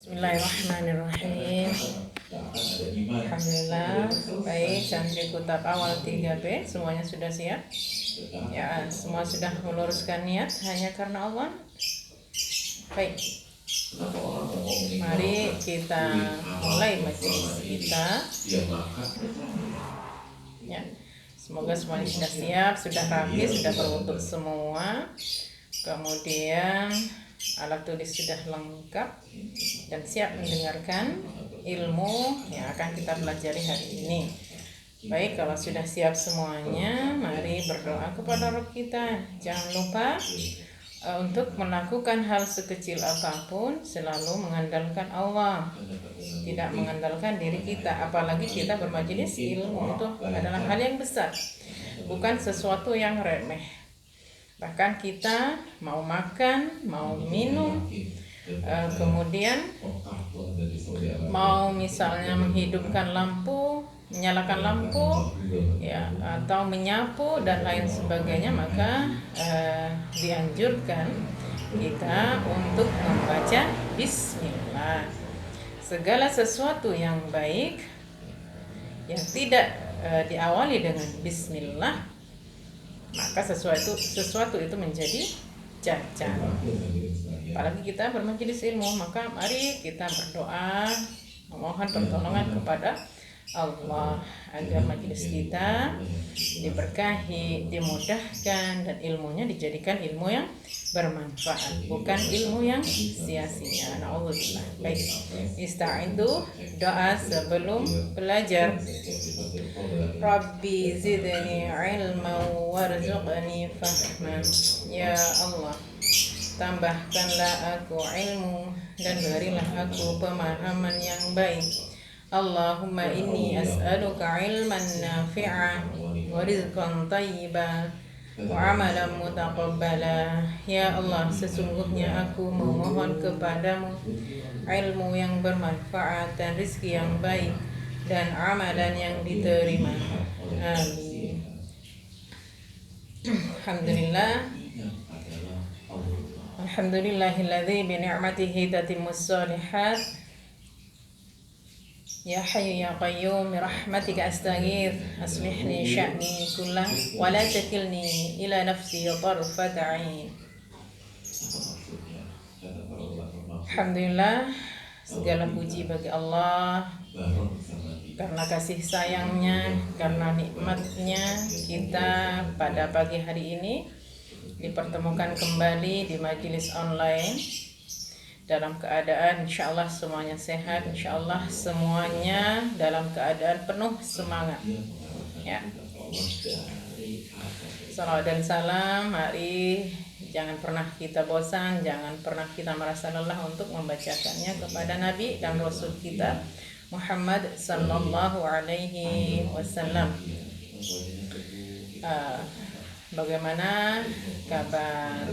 Bismillahirrahmanirrahim. Alhamdulillah. Baik, santri kutab awal 3B semuanya sudah siap? Ya, semua sudah meluruskan niat hanya karena Allah. Baik, mari kita mulai majelis kita. Ya, semoga semuanya sudah siap, sudah rapi, sudah berwudu semua. Kemudian alat tulis sudah lengkap dan siap mendengarkan ilmu yang akan kita pelajari hari ini. Baik, kalau sudah siap semuanya, mari berdoa kepada Rabb kita. Jangan lupa untuk melakukan hal sekecil apapun selalu mengandalkan Allah, tidak mengandalkan diri kita. Apalagi kita bermajelis ilmu, itu adalah hal yang besar, bukan sesuatu yang remeh. Bahkan kita mau makan, mau minum, kemudian mau misalnya menghidupkan lampu, menyalakan lampu, ya, atau menyapu dan lain sebagainya, maka dianjurkan kita untuk membaca Bismillah. Segala sesuatu yang baik yang tidak diawali dengan Bismillah, maka sesuatu itu menjadi cacat. Apalagi kita bermajelis ilmu, maka mari kita berdoa memohon pertolongan kepada Allah agar majelis kita diberkahi, dimudahkan, dan ilmunya dijadikan ilmu yang bermanfaat, bukan ilmu yang sia-sia. Na'udzubillah. Baik, ista'indu, doa sebelum belajar. Rabbi zidni ilman warzuqni fahman. Ya Allah, tambahkanlah aku ilmu dan berilah aku pemahaman yang baik. Allahumma inni as'aluka ilman nafi'a wa rizqan tayyiba wa amalan mutaqabbala. Ya Allah, sesungguhnya aku memohon kepadamu ilmu yang bermanfaat dan rezeki yang baik dan amalan yang diterima. Amin. Alhamdulillah. Alhamdulillahilladzi bi ni'matihi tatimmus shalihat. Ya Hayyu ya Qayyum, bi rahmatika astaghits, aslih li sya'ni kullah wa la takilni ila nafsi tarfata 'ain. Alhamdulillah, segala puji bagi Allah karena kasih sayangnya, karena nikmatnya kita pada pagi hari ini dipertemukan kembali di majelis online dalam keadaan insyaallah semuanya sehat, insyaallah semuanya dalam keadaan penuh semangat, ya. Salawat dan salam, mari jangan pernah kita bosan, jangan pernah kita merasa lelah untuk membacakannya kepada Nabi dan Rasul kita Muhammad sallallahu alaihi wasallam. Bagaimana kabar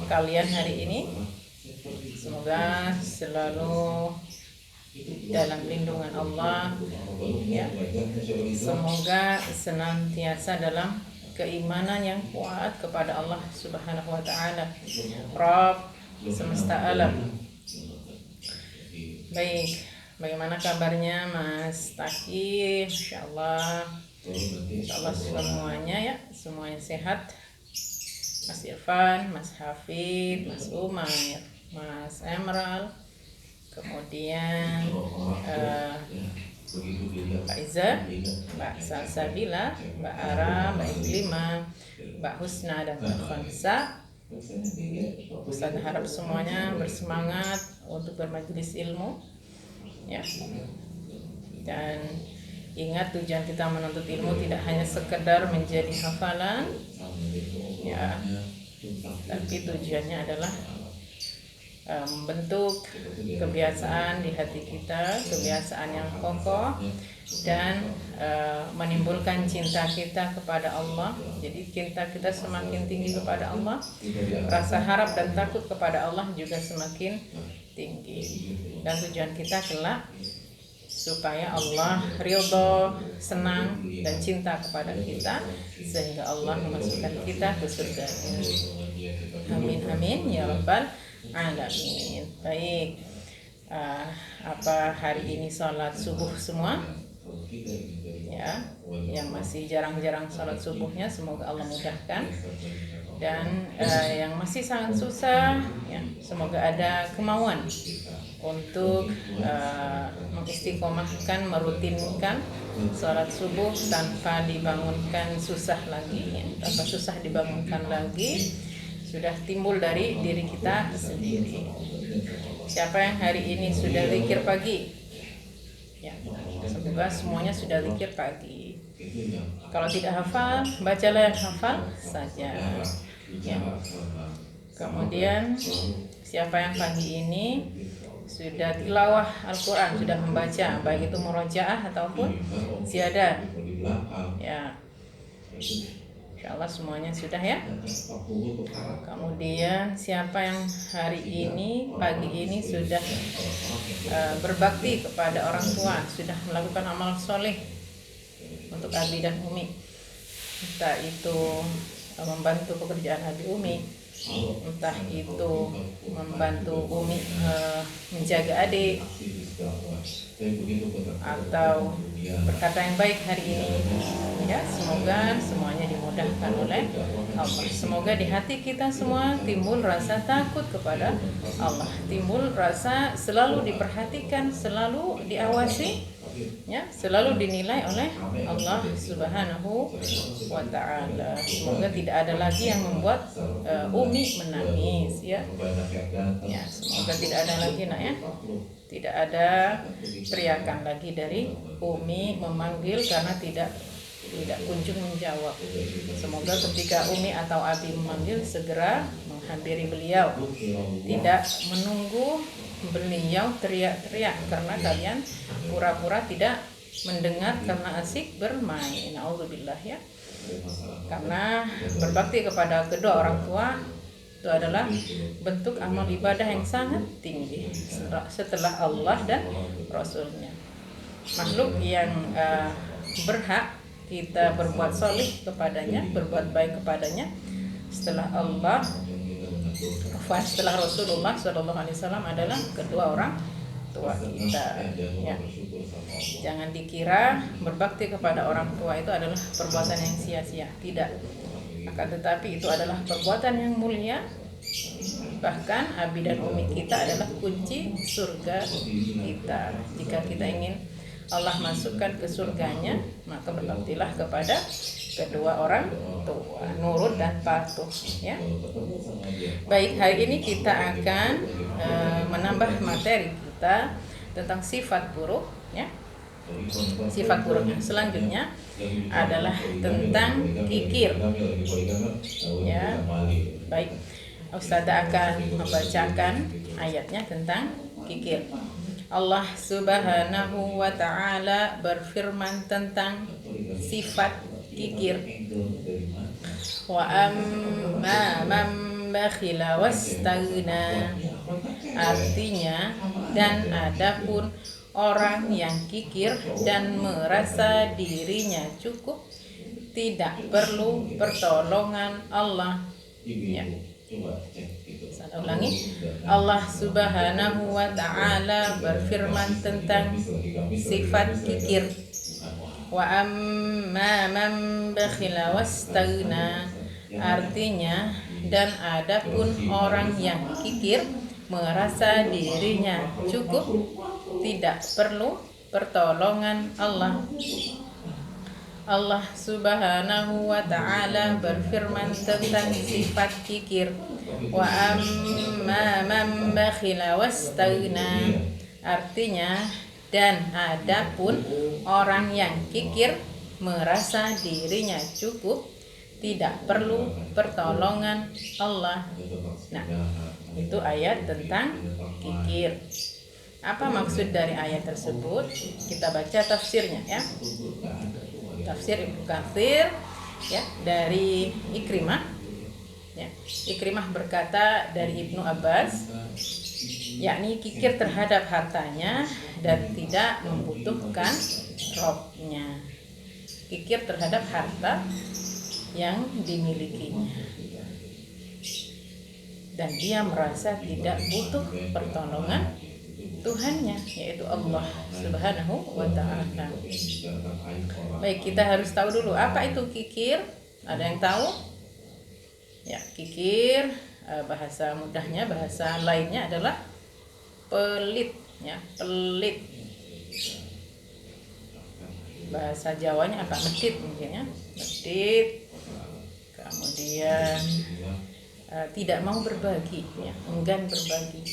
kalian hari ini? Semoga selalu dalam lindungan Allah, ya. Semoga senantiasa dalam keimanan yang kuat kepada Allah Subhanahu wa taala, Rabb semesta alam. Baik, bagaimana kabarnya Mas Taki? Insyaallah semuanya, ya, semuanya sehat. Mas Irfan, Mas Hafid, Mas Umair, Mas Emerald, kemudian Pak Iza, Mbak Salsabila, Mbak Ara, Mbak Iklima, Mbak Husna, dan Mbak Khansa. Ustaz harap semuanya bersemangat untuk bermajelis ilmu, ya. Dan ingat, tujuan kita menuntut ilmu tidak hanya sekedar menjadi hafalan, ya, tapi tujuannya adalah membentuk kebiasaan di hati kita, kebiasaan yang kokoh, dan menimbulkan cinta kita kepada Allah. Jadi cinta kita semakin tinggi kepada Allah, rasa harap dan takut kepada Allah juga semakin tinggi. Dan tujuan kita kelak supaya Allah ridho, senang, dan cinta kepada kita, sehingga Allah memasukkan kita ke surga. Amin amin ya rabbal alamin. Baik, hari ini sholat subuh semua, ya, yang masih jarang-jarang sholat subuhnya semoga Allah mudahkan, dan yang masih sangat susah, ya, semoga ada kemauan untuk mengistiqomahkan, merutinkan sholat subuh tanpa dibangunkan susah lagi, ya, tanpa susah dibangunkan lagi, sudah timbul dari diri kita sendiri. Siapa yang hari ini sudah zikir pagi, ya, semoga semuanya sudah zikir pagi. Kalau tidak hafal, bacalah yang hafal saja, ya. Kemudian siapa yang pagi ini sudah tilawah Al-Quran, sudah membaca, baik itu murojaah ataupun ziyadah, ya, insyaallah semuanya sudah, ya. Kemudian siapa yang hari ini, pagi ini sudah berbakti kepada orang tua, sudah melakukan amal soleh untuk Abi dan Umi, entah itu membantu pekerjaan Abi Umi, entah itu membantu Umi menjaga adik, atau berkata yang baik hari ini, ya, semoga semuanya dimudahkan oleh Allah. Semoga di hati kita semua timbul rasa takut kepada Allah, timbul rasa selalu diperhatikan, selalu diawasi, ya, selalu dinilai oleh Allah Subhanahu wa Ta'ala. Semoga tidak ada lagi yang membuat Umi menangis, ya. Ya, semoga tidak ada lagi, nak, ya. Tidak ada teriakan lagi dari Umi memanggil karena tidak kunjung menjawab. Semoga ketika Umi atau Abi memanggil segera menghampiri beliau, tidak menunggu beliau teriak-teriak karena kalian pura-pura tidak mendengar karena asik bermain. Nauzubillah, ya. Karena berbakti kepada kedua orang tua itu adalah bentuk amal ibadah yang sangat tinggi setelah Allah dan Rasulnya. Makhluk yang berhak kita berbuat solih kepadanya, berbuat baik kepadanya setelah Allah, setelah Rasulullah SAW adalah kedua orang tua kita, ya. Jangan dikira berbakti kepada orang tua itu adalah perbuatan yang sia-sia, tidak. Akan tetapi itu adalah perbuatan yang mulia. Bahkan Abi dan Umi kita adalah kunci surga kita. Jika kita ingin Allah masukkan ke surganya, maka berbaktilah kepada kedua orang tua, nurut dan patuh, ya. Baik, hari ini kita akan menambah materi kita tentang sifat buruk, ya. Sifat buruk yang selanjutnya adalah tentang kikir, ya. Baik, Ustazah akan membacakan ayatnya tentang kikir. Allah Subhanahu wa Ta'ala berfirman tentang sifat kikir. Wa amma man bakhila wastaghna. Artinya, dan adapun orang yang kikir dan merasa dirinya cukup, tidak perlu pertolongan Allah, ya. Saya ulangi. Allah Subhanahu wa Ta'ala berfirman tentang sifat kikir. Wa amma man bakhila wastaghna. Artinya, dan adapun orang yang kikir merasa dirinya cukup, tidak perlu pertolongan Allah. Allah Subhanahu wa Ta'ala berfirman tentang sifat kikir. Wa amma man bakhila wastaghna. Artinya, dan adapun orang yang kikir merasa dirinya cukup, tidak perlu pertolongan Allah. Nah, itu ayat tentang kikir. Apa maksud dari ayat tersebut? Kita baca tafsirnya, ya. Tafsir Ibnu Katsir, ya, dari Ikrimah, ya. Ikrimah berkata dari Ibnu Abbas, yakni kikir terhadap hartanya dan tidak membutuhkan robnya. Kikir terhadap harta yang dimilikinya dan dia merasa tidak butuh pertolongan Tuhannya, yaitu Allah Subhanahu wa Ta'ala. Baik, kita harus tahu dulu apa itu kikir. Ada yang tahu? Ya, kikir bahasa mudahnya, bahasa lainnya adalah pelit, ya, pelit. Bahasa Jawanya agak medit mungkin ya, medit. Kemudian tidak mau berbagi, ya, enggan berbagi,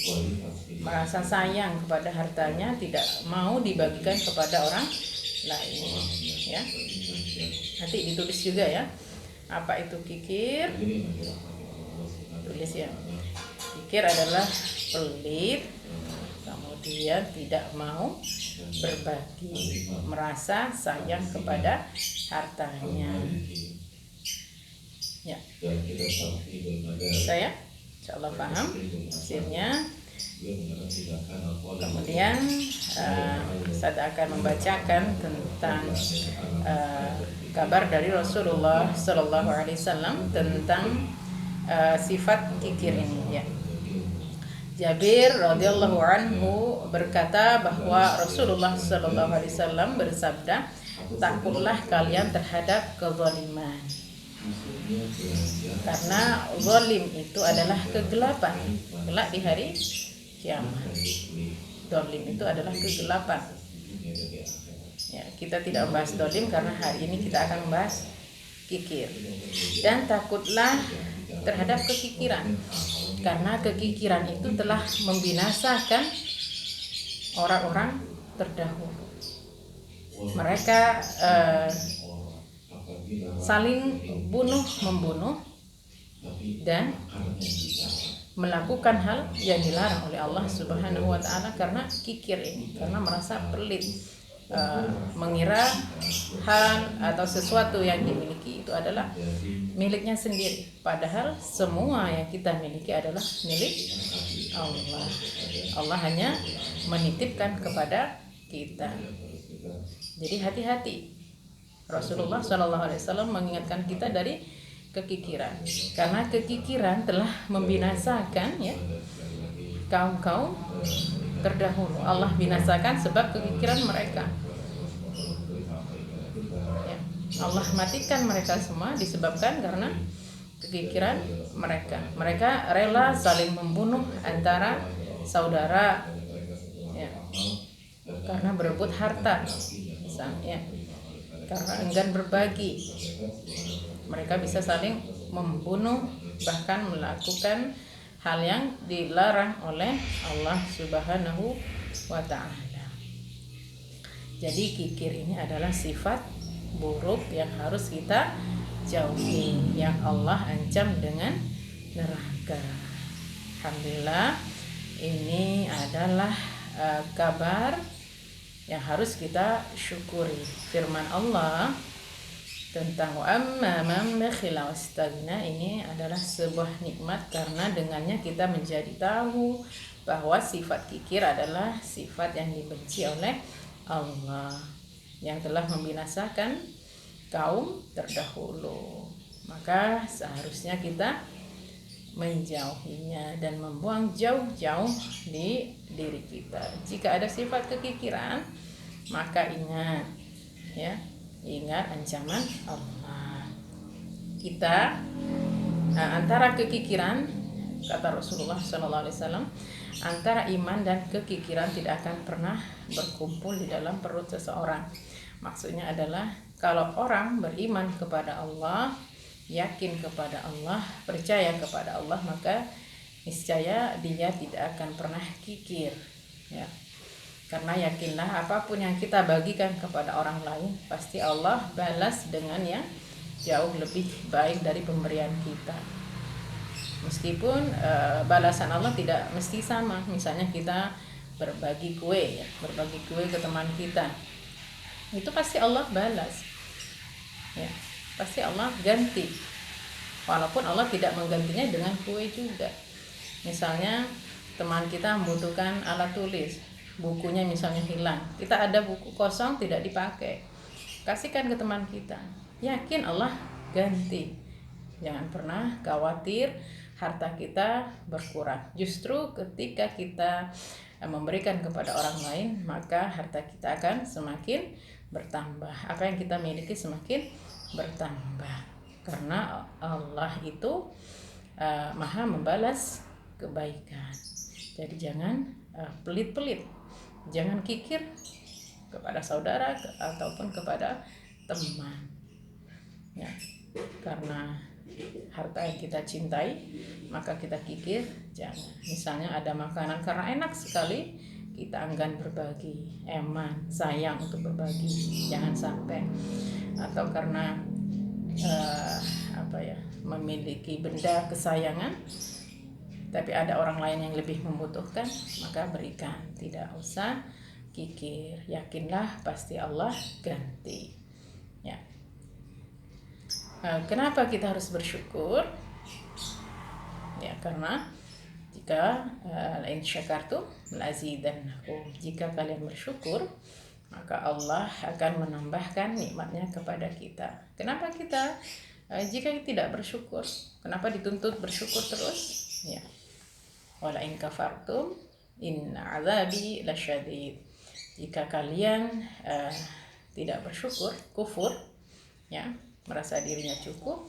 merasa sayang kepada hartanya, tidak mau dibagikan kepada orang lain, ya. Nanti ditulis juga ya, apa itu kikir, tulis ya. Kikir adalah pelit, kemudian tidak mau berbagi, merasa sayang kepada hartanya. Ya, saya insyaallah paham maksudnya. Kemudian saya akan membacakan tentang kabar dari Rasulullah Sallallahu Alaihi Wasallam tentang sifat kikir ini. Ya. Jabir radhiyallahu anhu berkata bahwa Rasulullah Sallallahu Alaihi Wasallam bersabda, takutlah kalian terhadap kezaliman. Karena zalim itu adalah kegelapan, gelap di hari kiamat. Zalim itu adalah kegelapan. Ya, kita tidak membahas zalim karena hari ini kita akan membahas kikir. Dan takutlah terhadap kekikiran, karena kekikiran itu telah membinasakan orang-orang terdahulu. Mereka saling bunuh-membunuh dan melakukan hal yang dilarang oleh Allah Subhanahu wa Ta'ala karena kikir ini, karena merasa pelit, mengira hal atau sesuatu yang dimiliki itu adalah miliknya sendiri, padahal semua yang kita miliki adalah milik Allah. Allah hanya menitipkan kepada kita. Jadi hati-hati. Rasulullah SAW mengingatkan kita dari kekikiran, karena kekikiran telah membinasakan ya kaum-kaum terdahulu. Allah binasakan sebab kekikiran mereka. Ya. Allah matikan mereka semua disebabkan karena kekikiran mereka. Mereka rela saling membunuh antara saudara, ya, karena berebut harta, misalnya. Karena enggan berbagi, mereka bisa saling membunuh, bahkan melakukan hal yang dilarang oleh Allah Subhanahu wa Ta'ala. Jadi kikir ini adalah sifat buruk yang harus kita jauhi, yang Allah ancam dengan neraka. Alhamdulillah, ini adalah kabar yang harus kita syukuri. Firman Allah tentang wa amma man bakhila wastaghna ini adalah sebuah nikmat, karena dengannya kita menjadi tahu bahwa sifat kikir adalah sifat yang dibenci oleh Allah, yang telah membinasakan kaum terdahulu. Maka seharusnya kita menjauhinya dan membuang jauh-jauh di diri kita. Jika ada sifat kekikiran, maka ingat ya, ingat ancaman Allah. Kita antara kekikiran, kata Rasulullah SAW, antara iman dan kekikiran tidak akan pernah berkumpul di dalam perut seseorang. Maksudnya adalah kalau orang beriman kepada Allah, yakin kepada Allah, percaya kepada Allah, maka niscaya dia tidak akan pernah kikir, ya. Karena yakinlah apapun yang kita bagikan kepada orang lain, pasti Allah balas dengan yang jauh lebih baik dari pemberian kita. Meskipun balasan Allah tidak mesti sama. Misalnya kita berbagi kue, ya, berbagi kue ke teman kita, itu pasti Allah balas, ya. Pasti Allah ganti, walaupun Allah tidak menggantinya dengan kue juga. Misalnya teman kita membutuhkan alat tulis, bukunya misalnya hilang, kita ada buku kosong tidak dipakai, kasihkan ke teman kita, yakin Allah ganti. Jangan pernah khawatir harta kita berkurang. Justru ketika kita memberikan kepada orang lain, maka harta kita akan semakin bertambah. Apa yang kita miliki semakin bertambah. Karena Allah itu Maha membalas kebaikan. Jadi jangan pelit-pelit, jangan kikir kepada saudara ataupun kepada teman. Ya, karena harta yang kita cintai, maka kita kikir jangan. Misalnya ada makanan karena enak sekali, kita enggan berbagi, eman, sayang untuk berbagi, jangan sampai. Atau karena memiliki benda kesayangan, tapi ada orang lain yang lebih membutuhkan, maka berikan. Tidak usah kikir, yakinlah pasti Allah ganti. Ya. Kenapa kita harus bersyukur? Ya, karena jika lain syakartum lazidannakum, jika kalian bersyukur, maka Allah akan menambahkan nikmatnya kepada kita. Kenapa kita jika tidak bersyukur? Kenapa dituntut bersyukur terus? Ya. Wala in kafartum inna azabi lasyadid. Jika kalian tidak bersyukur, kufur, ya, merasa dirinya cukup,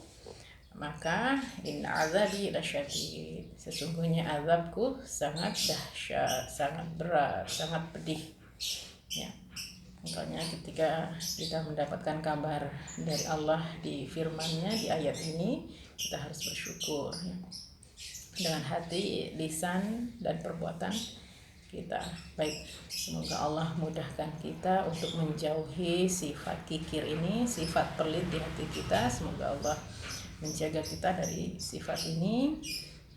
maka inna azabi lasyadid, sesungguhnya azabku sangat dahsyat, sangat berat, sangat pedih. Ya. Makanya ketika kita mendapatkan kabar dari Allah di firman-Nya di ayat ini, kita harus bersyukur, ya, dengan hati, lisan, dan perbuatan kita. Baik, semoga Allah mudahkan kita untuk menjauhi sifat kikir ini, sifat pelit di hati kita. Semoga Allah menjaga kita dari sifat ini.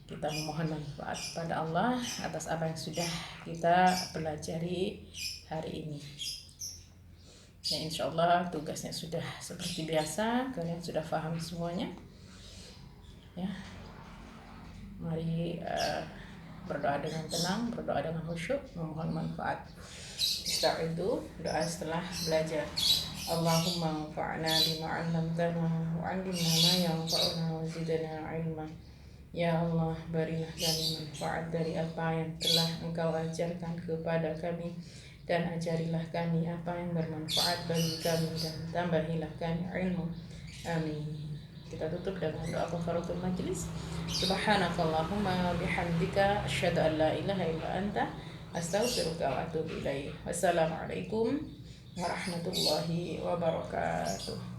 Kita memohon manfaat pada Allah atas apa yang sudah kita pelajari hari ini. Ya, insya Allah tugasnya sudah seperti biasa, kalian sudah paham semuanya. Ya, mari berdoa dengan tenang, berdoa dengan khusyuk, memohon manfaat. Ista'idu, doa setelah belajar. Allahumma anfa'na bima 'allamtana wa 'allimna ma yanfa'una wa zidna 'ilma. Ya Allah, berilah kami manfaat dari apa yang telah Engkau ajarkan kepada kami, dan ajarilah kami apa yang bermanfaat bagi kami, dan tambahilah kami ilmu. Amin. Kita tutup dengan doa kafaratul majlis. Subhanakallahumma bihamdika asyhadu an la ilaha illa anta astaghfiruka wa atubu ilaik. Wassalamualaikum warahmatullahi wabarakatuh.